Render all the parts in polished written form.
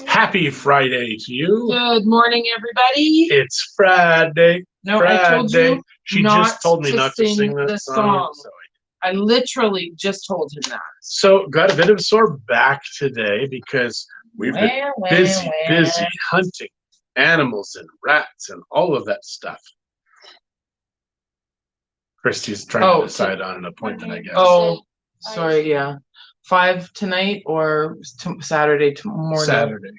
Happy Friday to you. Good morning, everybody. It's Friday. No, Friday. I told you She not just told me to not to sing the that song. So, I literally just told him that. so got a bit of a sore back today because we've been busy hunting animals and rats and all of that stuff. Christie's trying to decide on an appointment, I guess. Oh, sorry, yeah. 5 tonight or Saturday morning? Saturday.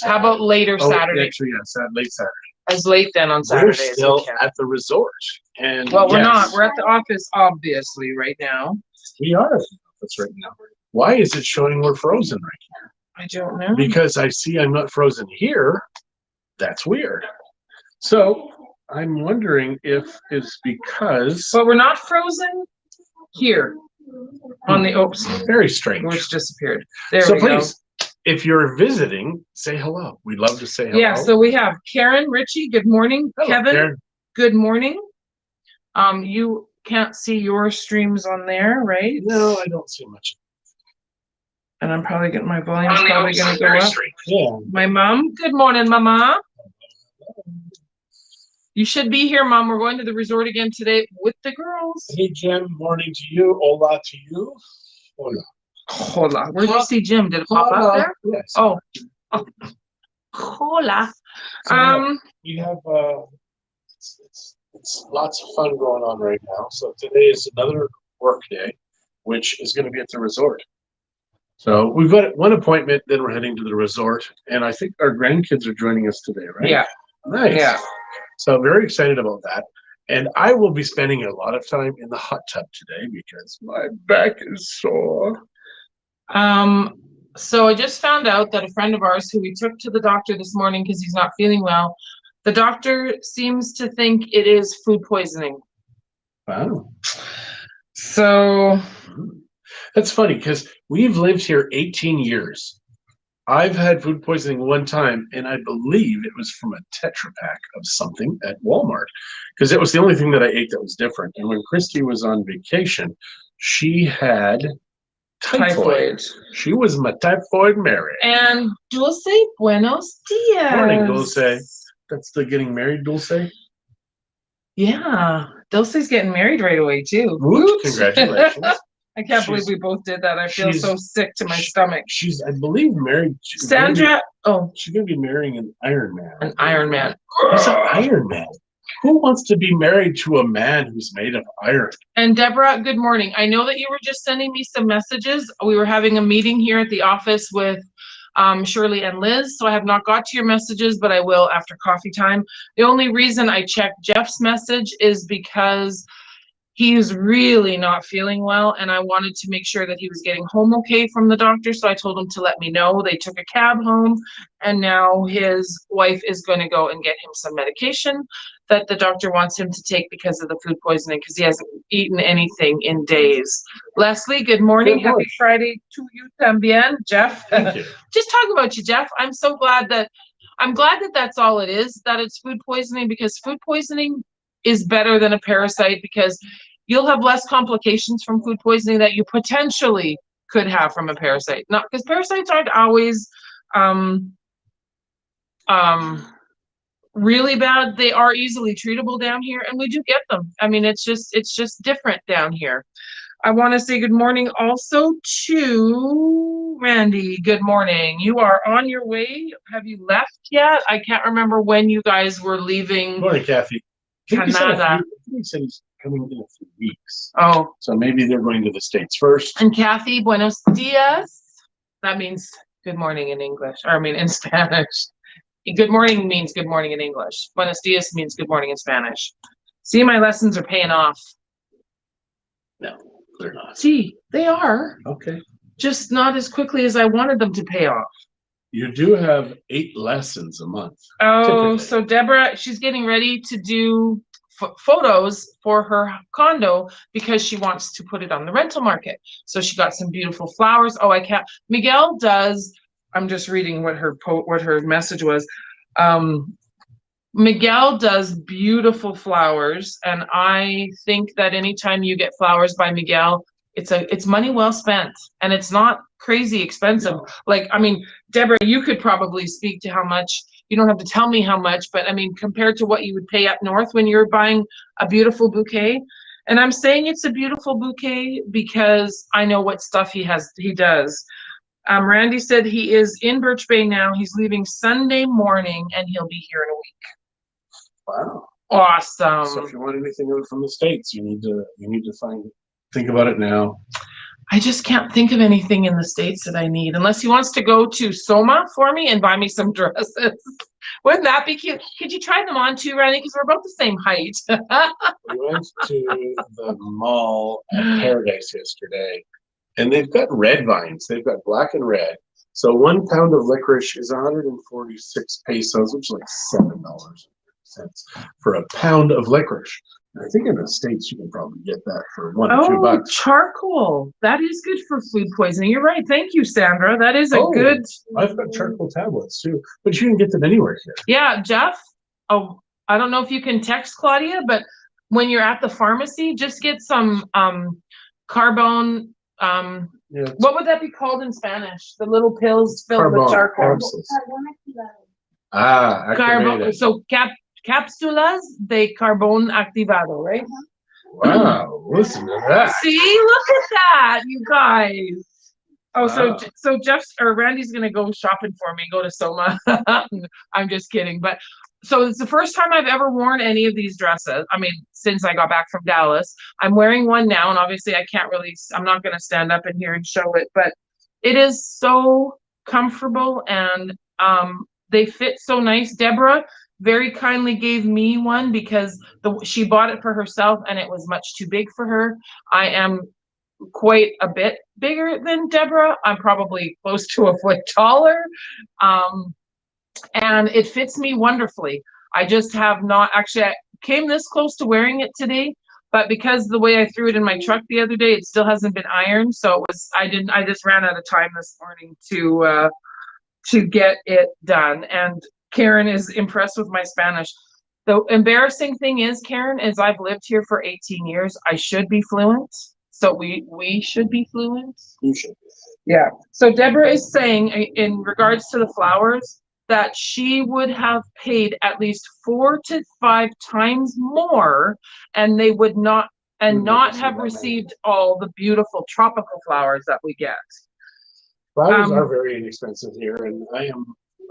How about later Saturday? Actually, yeah, late Saturday. As late then on Saturday. We're still at the resort. And well, we're not. We're at the office, obviously, right now. We are at the office right now. Why is it showing we're frozen right here? I don't know. Because I see I'm not frozen here. That's weird. So I'm wondering if it's because... But we're not frozen here on the oops. Very strange. Which disappeared. There so we please, go. if you're visiting, say hello. We'd love to say hello. Yeah, so we have Karen, Richie, good morning. Hello, Kevin, Karen. Good morning. You can't see your streams on there, right? No, I don't see much. And I'm probably getting my volume's probably gonna go up. Yeah. My mom, good morning, Mama. You should be here, Mom. We're going to the resort again today with the girls. Hey, Jim. Morning to you. Hola to you. Hola. Hola. Where did you see Jim? Did it pop up there? Yes. Oh. Hola. So we have it's lots of fun going on right now. So today is another work day, which is going to be at the resort. So we've got one appointment, then we're heading to the resort, and I think our grandkids are joining us today, right? Yeah. Nice. Yeah. So very excited about that. And I will be spending a lot of time in the hot tub today because my back is sore. So I just found out that a friend of ours who we took to the doctor this morning because he's not feeling well, the doctor seems to think it is food poisoning. Wow. So that's funny because we've lived here 18 years. I've had food poisoning one time, and I believe it was from a Tetra Pak of something at Walmart because it was the only thing that I ate that was different. And when Christie was on vacation, she had typhoid. She was my typhoid Mary. And Dulce, buenos dias. Morning, Dulce. That's the getting married, Dulce? Yeah. Dulce's getting married right away, too. Woot, congratulations. I can't believe we both did that. I feel so sick to my stomach. She's, I believe, married. Sandra, she's going to be marrying an Iron Man. An Iron Man. He's an Iron Man. Who wants to be married to a man who's made of iron? And Deborah, good morning. I know that you were just sending me some messages. We were having a meeting here at the office with Shirley and Liz, so I have not got to your messages, but I will after coffee time. The only reason I checked Jeff's message is because he's really not feeling well, and I wanted to make sure that he was getting home okay from the doctor, so I told him to let me know. They took a cab home, and now his wife is going to go and get him some medication that the doctor wants him to take because of the food poisoning, because he hasn't eaten anything in days. Leslie, good morning. Happy Friday to you también. Jeff, thank you. Just talking about you, Jeff. I'm glad that that's all it is, that it's food poisoning, because food poisoning is better than a parasite, because you'll have less complications from food poisoning that you potentially could have from a parasite. Not because parasites aren't always really bad. They are easily treatable down here, and we do get them. I mean, it's just different down here. I want to say good morning also to Randy. Good morning. You are on your way. Have you left yet? I can't remember when you guys were leaving. Good morning, Kathy. Canada. He said he's coming in a few weeks. Oh. So maybe they're going to the States first. And Kathy, buenos dias. That means good morning in English. Or I mean in Spanish. Good morning means good morning in English. Buenos dias means good morning in Spanish. See, my lessons are paying off. No, they're not. See, they are. Okay. Just not as quickly as I wanted them to pay off. You do have 8 lessons a month. Oh, typically. So Deborah, she's getting ready to do photos for her condo because she wants to put it on the rental market. So she got some beautiful flowers. Oh, I can't. Miguel does. I'm just reading what her message was. Miguel does beautiful flowers, and I think that anytime you get flowers by Miguel, it's money well spent, and it's not crazy expensive. No. Like, I mean, Deborah, you could probably speak to how much, you don't have to tell me how much, but I mean, compared to what you would pay up north when you're buying a beautiful bouquet. And I'm saying it's a beautiful bouquet because I know what stuff he does. Randy said he is in Birch Bay now. He's leaving Sunday morning and he'll be here in a week. Wow. Awesome. So if you want anything from the States, you need to think about it now. I just can't think of anything in the States that I need, unless he wants to go to Soma for me and buy me some dresses. Wouldn't that be cute? Could you try them on too, Randy? Because we're about the same height. We went to the mall at Paradise yesterday, and they've got red vines. They've got black and red. So 1 pound of licorice is 146 pesos, which is like $7 for a pound of licorice. And I think in the States you can probably get that for $1 or $2. Charcoal. That is good for food poisoning. You're right. Thank you, Sandra. That is a good. I've got charcoal tablets too, but you can get them anywhere here. Yeah, Jeff. Oh, I don't know if you can text Claudia, but when you're at the pharmacy, just get some carbone. What would that be called in Spanish? The little pills filled with charcoal. Activated. So cápsulas de carbón activado, right? Wow, listen to that. See, look at that, you guys. Oh, wow. So Jeff's or Randy's gonna go shopping for me, go to Soma. I'm just kidding. But so it's the first time I've ever worn any of these dresses. I mean, since I got back from Dallas. I'm wearing one now, and obviously I'm not gonna stand up in here and show it, but it is so comfortable, and they fit so nice. Deborah very kindly gave me one because she bought it for herself and it was much too big for her. I am quite a bit bigger than Deborah. I'm probably close to a foot taller. And it fits me wonderfully. I just have not I came this close to wearing it today, but because the way I threw it in my truck the other day, it still hasn't been ironed. So I just ran out of time this morning to get it done. And Karen is impressed with my Spanish. The embarrassing thing is, Karen, is I've lived here for 18 years. I should be fluent. So we should be fluent. You should be. Yeah. So Deborah is saying in regards to the flowers that she would have paid at least 4 to 5 times more, and they would not have received all the beautiful tropical flowers that we get. Flowers are very inexpensive here, and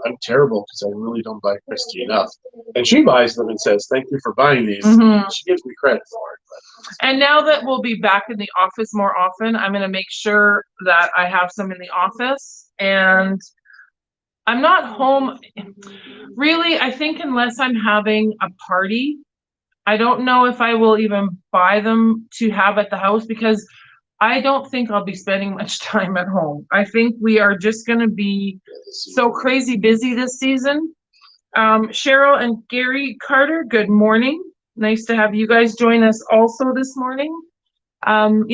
I'm terrible because I really don't buy Christie enough. And she buys them and says, "Thank you for buying these." Mm-hmm. She gives me credit for it. But. And now that we'll be back in the office more often, I'm going to make sure that I have some in the office. And I'm not home. Really, I think unless I'm having a party, I don't know if I will even buy them to have at the house because I don't think I'll be spending much time at home. I think we are just going to be so crazy busy this season. Cheryl and Gary Carter, good morning. Nice to have you guys join us also this morning. So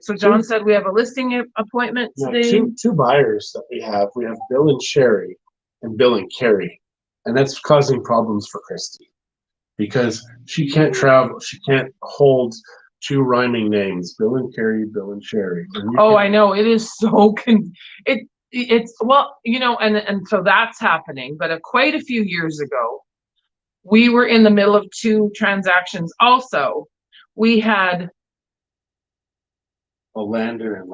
so John said we have a listing appointment today. Two buyers that we have. We have Bill and Sherry and Bill and Carrie, and that's causing problems for Christie. Because she can't travel, she can't hold 2 rhyming names, Bill and Carrie, Bill and Sherry. I know, it is so it's well, and so that's happening. But quite a few years ago, we were in the middle of 2 transactions. Also, we had Landon and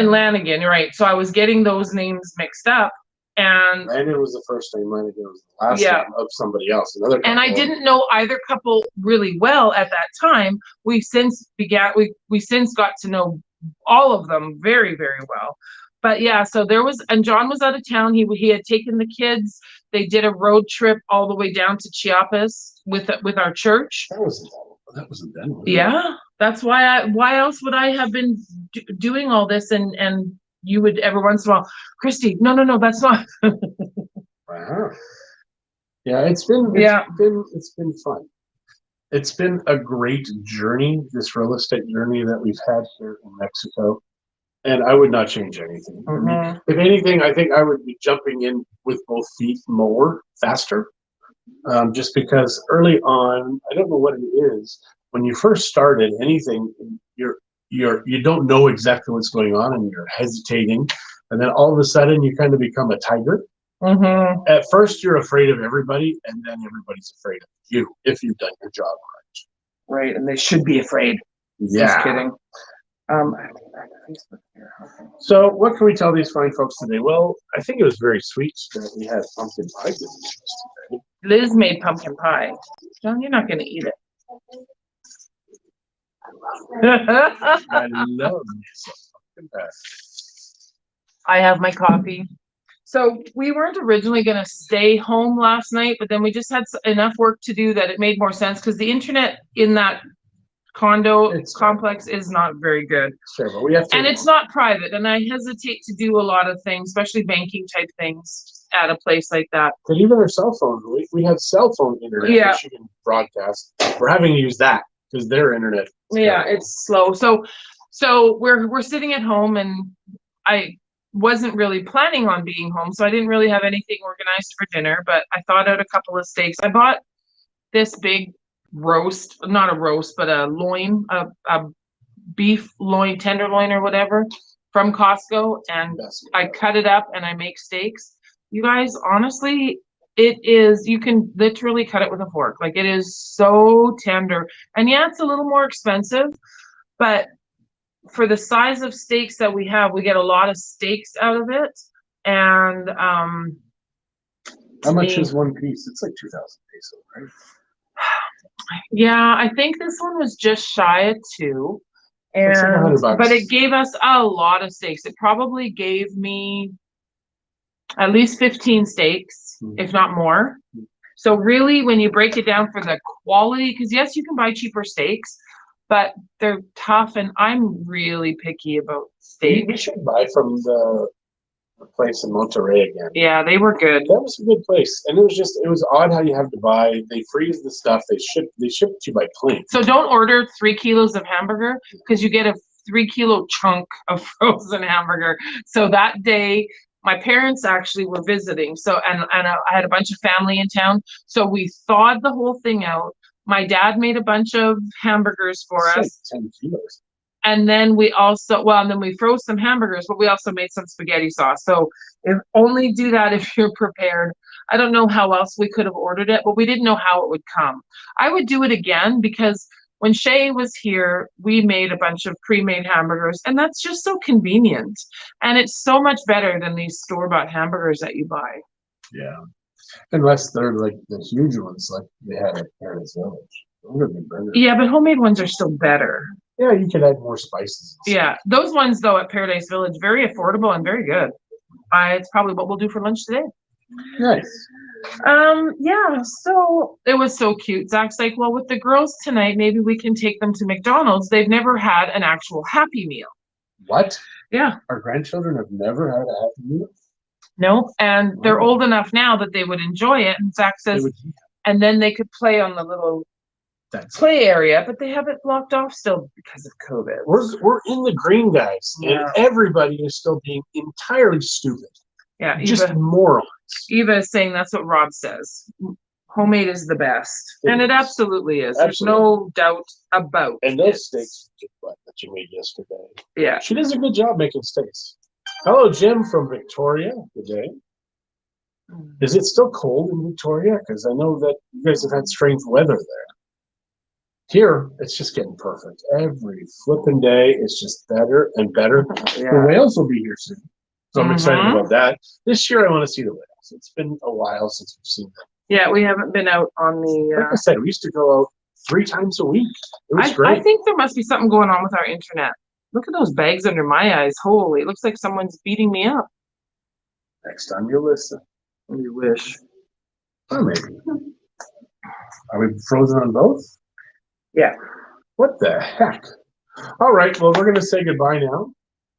Lanigan, right? So I was getting those names mixed up. And Landon was the first name, Lanigan was the last name of somebody else, another couple. And I didn't know either couple really well at that time. We since got to know all of them very, very well. But yeah, so and John was out of town. He had taken the kids. They did a road trip all the way down to Chiapas with our church. That wasn't done. Yeah, that's why else would I have been doing all this and you would every once in a while, Christie, no, that's not. Wow. Yeah, it's been fun. It's been a great journey, this real estate journey that we've had here in Mexico. And I would not change anything. Mm-hmm. I mean, if anything, I think I would be jumping in with both feet more faster. Just because early on, I don't know what it is, when you first started anything, you don't know exactly what's going on and you're hesitating. And then all of a sudden you kind of become a tiger. Mm-hmm. At first you're afraid of everybody, and then everybody's afraid of you if you've done your job Right, and they should be afraid. right. Just Yeah. kidding. I have to go back to Facebook here. Okay. So what can we tell these fine folks today? Well, I think it was very sweet that we had pumpkin pie today. Liz made pumpkin pie. John, you're not going to eat it. I love me some pumpkin pie. I have my coffee. So we weren't originally going to stay home last night, but then we just had enough work to do that it made more sense because the internet in that condo complex is not very good. Sure, but we have to. And it's not private, and I hesitate to do a lot of things, especially banking type things at a place like that. But even our cell phone, we have cell phone internet, Yeah. which you can broadcast. We're having to use that because their internet. Yeah, it's slow. So we're sitting at home, and I wasn't really planning on being home, so I didn't really have anything organized for dinner, but I thought out a couple of steaks. I bought this big roast, not a roast, but a loin, a beef loin, tenderloin or whatever from Costco, and I cut it up and I make steaks. You guys, honestly, you can literally cut it with a fork. Like, it is so tender. And yeah, it's a little more expensive, but for the size of steaks that we have, we get a lot of steaks out of it. And how much is one piece? It's like 2,000 pesos, right? Yeah, I think this one was just shy of 2. And like $100. But it gave us a lot of steaks. It probably gave me at least 15 steaks, if not more. So really, when you break it down for the quality, because yes, you can buy cheaper steaks, but they're tough, and I'm really picky about steak. We should buy from the place in Monterey again. Yeah, they were good. That was a good place, and it was odd how you have to buy. They freeze the stuff. They ship it to you by plane. So don't order 3 kilos of hamburger, because you get a 3-kilo chunk of frozen hamburger. So that day, my parents actually were visiting. So and I had a bunch of family in town. So we thawed the whole thing out. My dad made a bunch of hamburgers for us. Like 10 kilos. And then we froze some hamburgers, but we also made some spaghetti sauce. So only do that if you're prepared. I don't know how else we could have ordered it, but we didn't know how it would come. I would do it again because when Shay was here, we made a bunch of pre-made hamburgers, and that's just so convenient. And it's so much better than these store-bought hamburgers that you buy. Yeah. Unless they're like the huge ones like they had at Paradise Village. Those are good burgers. Yeah, but homemade ones are still better. Yeah, you could add more spices. Yeah, those ones though at Paradise Village, very affordable and very good. It's probably what we'll do for lunch today. Nice. Yeah, so it was so cute. Zach's like, well, with the girls tonight, maybe we can take them to McDonald's. They've never had an actual Happy Meal. What? Yeah. Our grandchildren have never had a Happy Meal? No, and they're old enough now that they would enjoy it. And Zach says, and then they could play on the little play area, but they have it blocked off still because of COVID. We're in the green, guys, and everybody is still being entirely stupid. Yeah, just morons. Eva is saying that's what Rob says. Homemade is the best, and it absolutely is. There's no doubt about it. And those steaks that you made yesterday. Yeah, she does a good job making steaks. Hello, Jim from Victoria. Good day. Is it still cold in Victoria? Because I know that you guys have had strange weather there. Here, it's just getting perfect. Every flipping day, it's just better and better. Yeah. The whales will be here soon. So I'm excited about that. This year, I want to see the whales. It's been a while since we've seen them. Yeah, we haven't been out on the... Like I said, we used to go out 3 times a week. It was great. I think there must be something going on with our internet. Look at those bags under my eyes. Holy, it looks like someone's beating me up. Next time you'll listen. You wish. Or maybe. Are we frozen on both? Yeah. What the heck? All right, well, we're going to say goodbye now.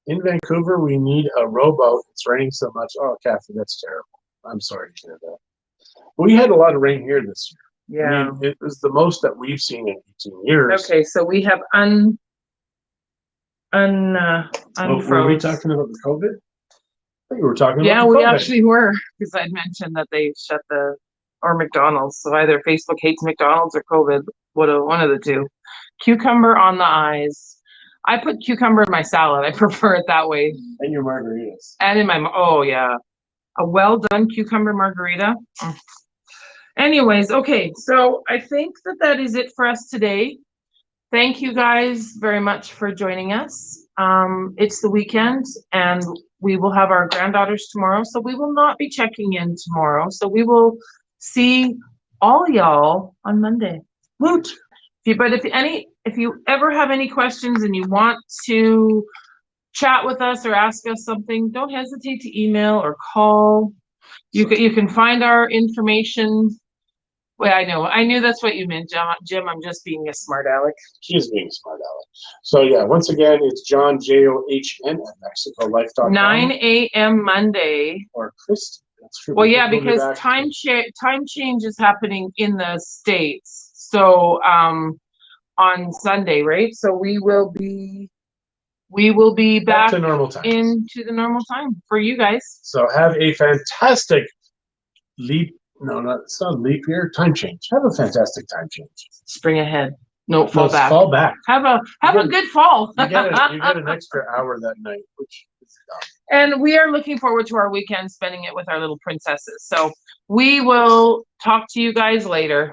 In Vancouver, we need a rowboat. It's raining so much. Oh, Kathy, that's terrible. I'm sorry to hear that. We had a lot of rain here this year. Yeah. I mean, it was the most that we've seen in 18 years. Okay, so we have unfroze. Were we talking about the COVID? I think we were talking about the COVID. We actually were, because I'd mentioned that they shut or McDonald's. So either Facebook hates McDonald's or COVID, one of the two. Cucumber on the eyes. I put cucumber in my salad. I prefer it that way. And your margaritas. And in my, oh yeah, a well done cucumber margarita. Anyways, okay, so I think that is it for us today. Thank you guys very much for joining us. It's the weekend and we will have our granddaughters tomorrow, so we will not be checking in tomorrow. So we will see all y'all on Monday. Woot! But if you ever have any questions and you want to chat with us or ask us something, don't hesitate to email or call. You can find our information. Well, I knew that's what you meant, Jim. I'm just being a smart aleck. She is being a smart aleck. So yeah, once again, it's John, JOHN at MexicoLife.com. 9 a.m. Monday. Or Christie. That's true. Well, yeah, because time change is happening in the States. So on Sunday, right? So we will be back to normal time. Into the normal time for you guys. So have a fantastic it's not leap year, time change. Have a fantastic time change. Spring ahead. No, fall back. Fall back. Have a good fall. You get an extra hour that night, which is dumb. And we are looking forward to our weekend, spending it with our little princesses. So we will talk to you guys later.